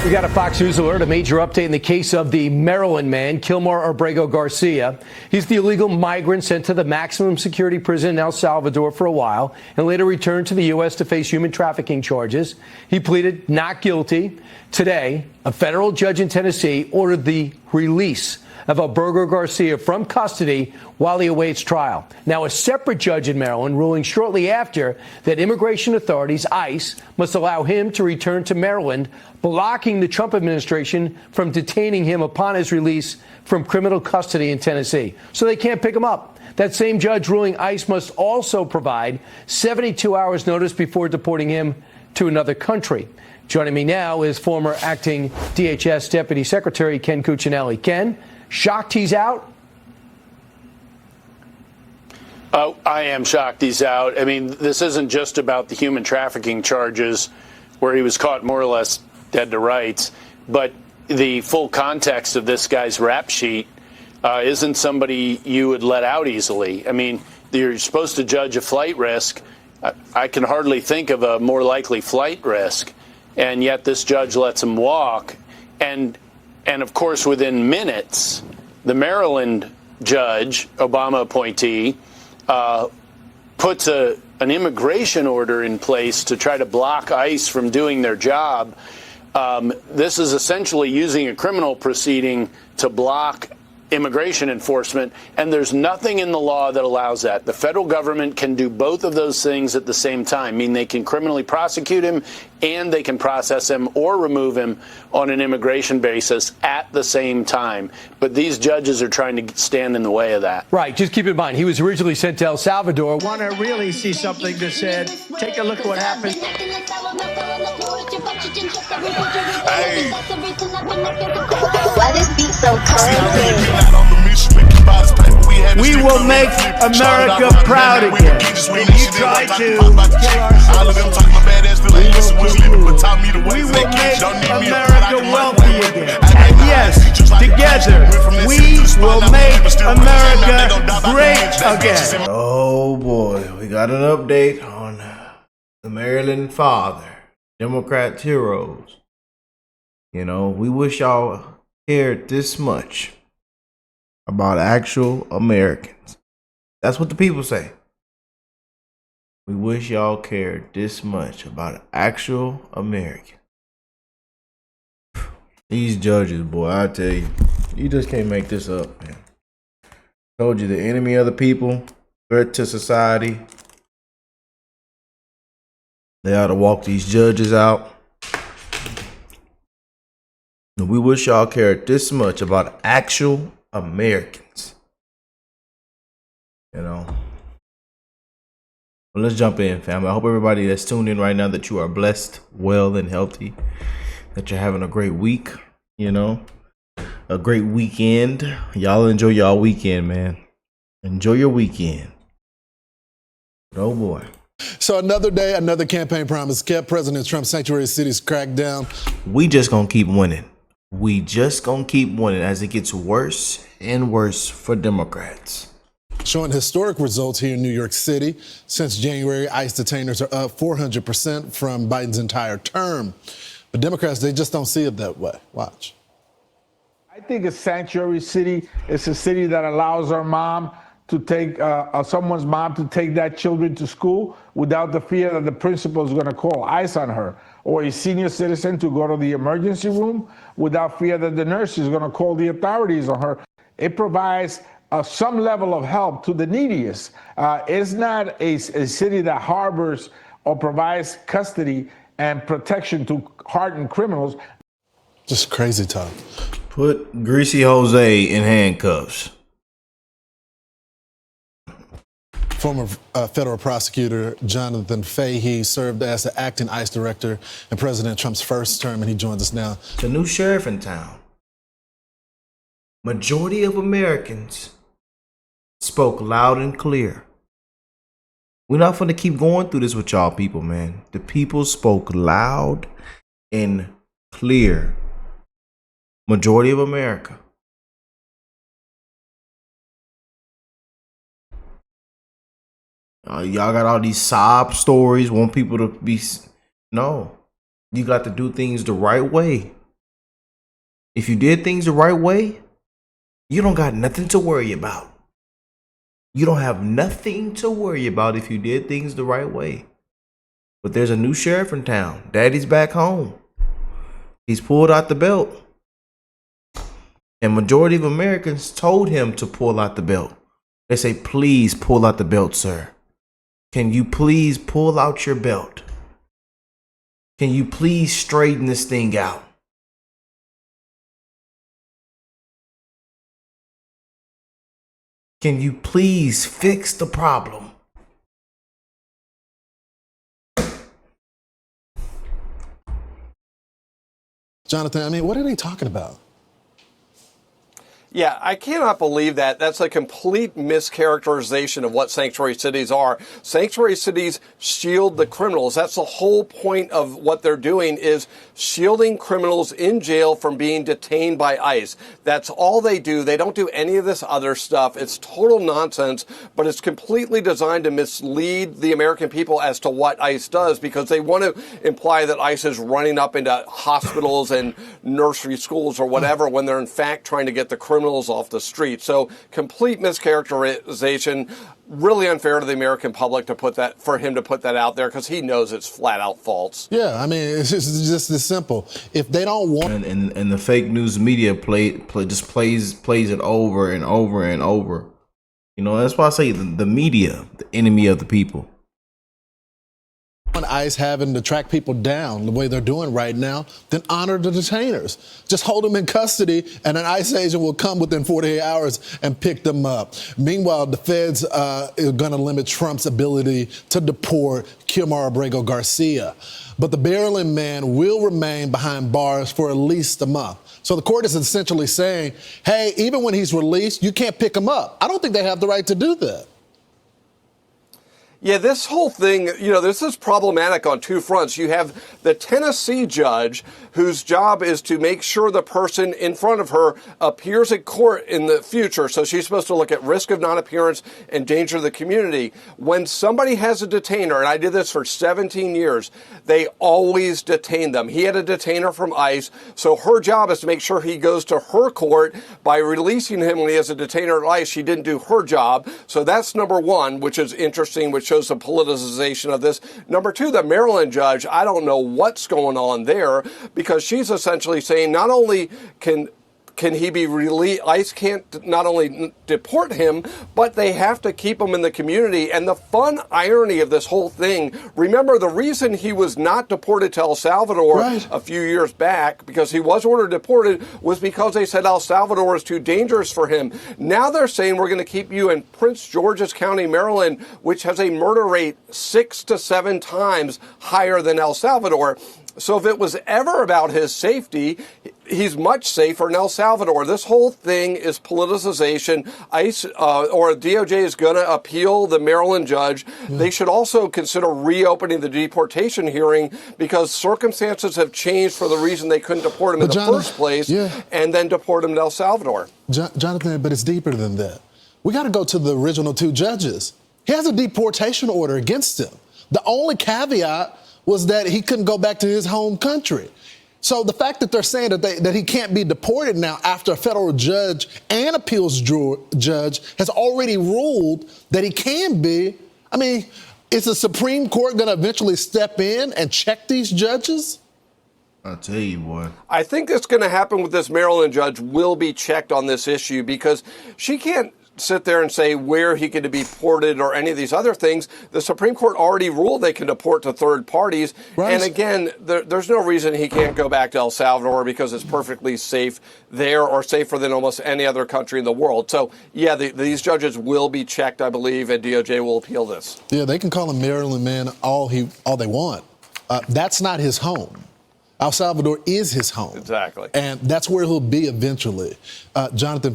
We got a Fox News alert, a major update in the case of the Maryland man, Kilmar Abrego Garcia. He's the illegal migrant sent to the maximum security prison in El Salvador for a while and later returned to the U.S. to face human trafficking charges. He pleaded not guilty. Today, a federal judge in Tennessee ordered the release of Abrego Garcia from custody while he awaits trial. Now, a separate judge in Maryland ruling shortly after that immigration authorities, ICE, must allow him to return to Maryland, blocking the Trump administration from detaining him upon his release from criminal custody in Tennessee. So they can't pick him up. That same judge ruling ICE must also provide 72 hours notice before deporting him to another country. Joining me now is former acting DHS Deputy Secretary Ken Cuccinelli. Ken, shocked he's out? Oh, I am shocked he's out. I mean, this isn't just about the human trafficking charges where he was caught more or less dead to rights, but the full context of this guy's rap sheet isn't somebody you would let out easily. I mean, you're supposed to judge a flight risk. I can hardly think of a more likely flight risk, and yet this judge lets him walk. And of course, within minutes, the Maryland judge, Obama appointee, puts an immigration order in place to try to block ICE from doing their job. This is essentially using a criminal proceeding to block immigration enforcement, and there's nothing in the law that allows that. The federal government can do both of those things at the same time. I mean, they can criminally prosecute him and they can process him or remove him on an immigration basis at the same time. But these judges are trying to stand in the way of that. Right. Just keep in mind, he was originally sent to El Salvador. Want to really see something that said, take a look at what happened. Hey. Why this beat so cold? We will make America proud again. When you try to kill our we will make America wealthy again. And yes, together, we will make America great again. Oh boy, we got an update on the Maryland father, Democrat heroes. You know, we wish y'all cared this much about actual Americans. That's what the people say. We wish y'all cared this much about actual Americans. These judges, boy, I tell you, you just can't make this up, man. Told you, the enemy of the people, threat to society. They ought to walk these judges out. And we wish y'all cared this much about actual Americans. You know. Well, let's jump in, family. I hope everybody that's tuned in right now that you are blessed, well, and healthy. That you're having a great week, you know. A great weekend. Y'all enjoy y'all weekend, man. Enjoy your weekend. Oh, boy. So another day, another campaign promise kept. President Trump's sanctuary cities cracked down. We just gonna keep winning. We just gonna keep winning as it gets worse and worse for Democrats. Showing historic results here in New York City. Since January, ICE detainers are up 400% from Biden's entire term. But Democrats, they just don't see it that way. Watch. I think a sanctuary city is a city that allows our mom to take someone's mom to take that children to school without the fear that the principal is going to call ICE on her, or a senior citizen to go to the emergency room without fear that the nurse is going to call the authorities on her. It provides some level of help to the neediest. It's not a city that harbors or provides custody and protection to hardened criminals. Just crazy talk. Put Greasy Jose in handcuffs. Former federal prosecutor Jonathan Fahey served as the acting ICE director in President Trump's first term, and he joins us now. The new sheriff in town. Majority of Americans spoke loud and clear. We're not going to keep going through this with y'all people, man. The people spoke loud and clear. Majority of America. Y'all got all these sob stories, want people to be... No. You got to do things the right way. If you did things the right way, you don't got nothing to worry about. You don't have nothing to worry about if you did things the right way. But there's a new sheriff in town. Daddy's back home. He's pulled out the belt. And majority of Americans told him to pull out the belt. They say, please pull out the belt, sir. Can you please pull out your belt? Can you please straighten this thing out? Can you please fix the problem? Jonathan, I mean, what are they talking about? Yeah, I cannot believe that. That's a complete mischaracterization of what sanctuary cities are. Sanctuary cities shield the criminals. That's the whole point of what they're doing, is shielding criminals in jail from being detained by ICE. That's all they do. They don't do any of this other stuff. It's total nonsense, but it's completely designed to mislead the American people as to what ICE does, because they want to imply that ICE is running up into hospitals and nursery schools or whatever, when they're in fact trying to get the criminals off the street. So complete mischaracterization, really unfair to the American public to put that, for him to put that out there, because he knows it's flat out false. Yeah, I mean, it's just this simple. If they don't want, and the fake news media just plays it over and over and over. You know, that's why I say the media, the enemy of the people. ICE having to track people down the way they're doing right now, then honor the detainers. Just hold them in custody, and an ICE agent will come within 48 hours and pick them up. Meanwhile, the feds are going to limit Trump's ability to deport Kilmar Abrego Garcia. But the Maryland man will remain behind bars for at least a month. So the court is essentially saying, hey, even when he's released, you can't pick him up. I don't think they have the right to do that. Yeah, this whole thing, you know, this is problematic on two fronts. You have the Tennessee judge whose job is to make sure the person in front of her appears in court in the future. So she's supposed to look at risk of non-appearance and danger to the community. When somebody has a detainer, and I did this for 17 years, they always detain them. He had a detainer from ICE, so her job is to make sure he goes to her court. By releasing him when he has a detainer at ICE, she didn't do her job. So that's number one, which is interesting, which shows the politicization of this. Number two, the Maryland judge, I don't know what's going on there, because she's essentially saying not only can he be released, ICE can't not only deport him, but they have to keep him in the community. And the fun irony of this whole thing, remember, the reason he was not deported to El Salvador a few years back, because he was ordered deported, was because they said El Salvador is too dangerous for him. Now they're saying we're going to keep you in Prince George's County, Maryland, which has a murder rate 6 to 7 times higher than El Salvador. So if it was ever about his safety, he's much safer in El Salvador. This whole thing is politicization. ICE or DOJ is going to appeal the Maryland judge. They should also consider reopening the deportation hearing, because circumstances have changed for the reason they couldn't deport him in the first place, and then deport him to El Salvador. Jonathan, but it's deeper than that. We got to go to the original 2 judges. He has a deportation order against him. The only caveat was that he couldn't go back to his home country. So the fact that they're saying that he can't be deported now after a federal judge and appeals judge has already ruled that he can be, I mean, is the Supreme Court going to eventually step in and check these judges? I'll tell you, boy. I think that's going to happen with this Maryland judge, will be checked on this issue, because she can't sit there and say where he can be deported or any of these other things. The Supreme Court already ruled they can deport to third parties. And again, there's no reason he can't go back to El Salvador, because it's perfectly safe there, or safer than almost any other country in the world. So, yeah, these judges will be checked, I believe, and DOJ will appeal this. Yeah, they can call him Maryland man all they want. That's not his home. El Salvador is his home. Exactly. And that's where he'll be eventually. Jonathan